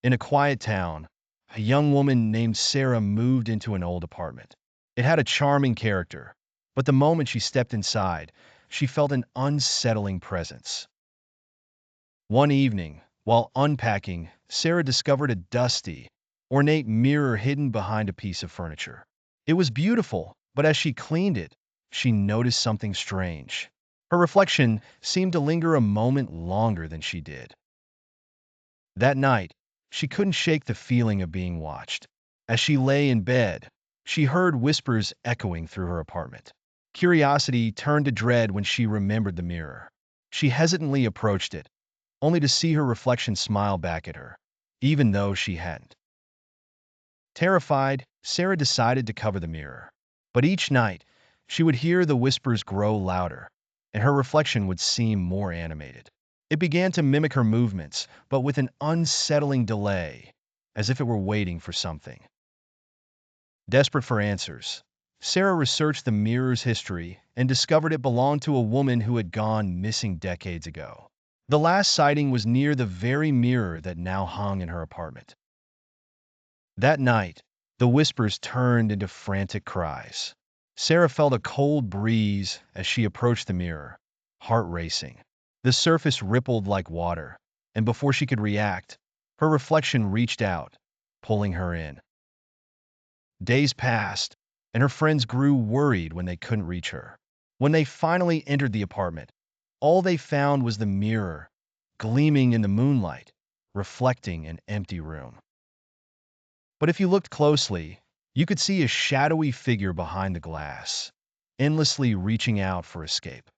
In a quiet town, a young woman named Sarah moved into an old apartment. It had a charming character, but the moment she stepped inside, she felt an unsettling presence. One evening, while unpacking, Sarah discovered a dusty, ornate mirror hidden behind a piece of furniture. It was beautiful, but as she cleaned it, she noticed something strange. Her reflection seemed to linger a moment longer than she did. That night, she couldn't shake the feeling of being watched. As she lay in bed, she heard whispers echoing through her apartment. Curiosity turned to dread when she remembered the mirror. She hesitantly approached it, only to see her reflection smile back at her, even though she hadn't. Terrified, Sarah decided to cover the mirror. But each night, she would hear the whispers grow louder, and her reflection would seem more animated. It began to mimic her movements, but with an unsettling delay, as if it were waiting for something. Desperate for answers, Sarah researched the mirror's history and discovered it belonged to a woman who had gone missing decades ago. The last sighting was near the very mirror that now hung in her apartment. That night, the whispers turned into frantic cries. Sarah felt a cold breeze as she approached the mirror, heart racing. The surface rippled like water, and before she could react, her reflection reached out, pulling her in. Days passed, and her friends grew worried when they couldn't reach her. When they finally entered the apartment, all they found was the mirror, gleaming in the moonlight, reflecting an empty room. But if you looked closely, you could see a shadowy figure behind the glass, endlessly reaching out for escape.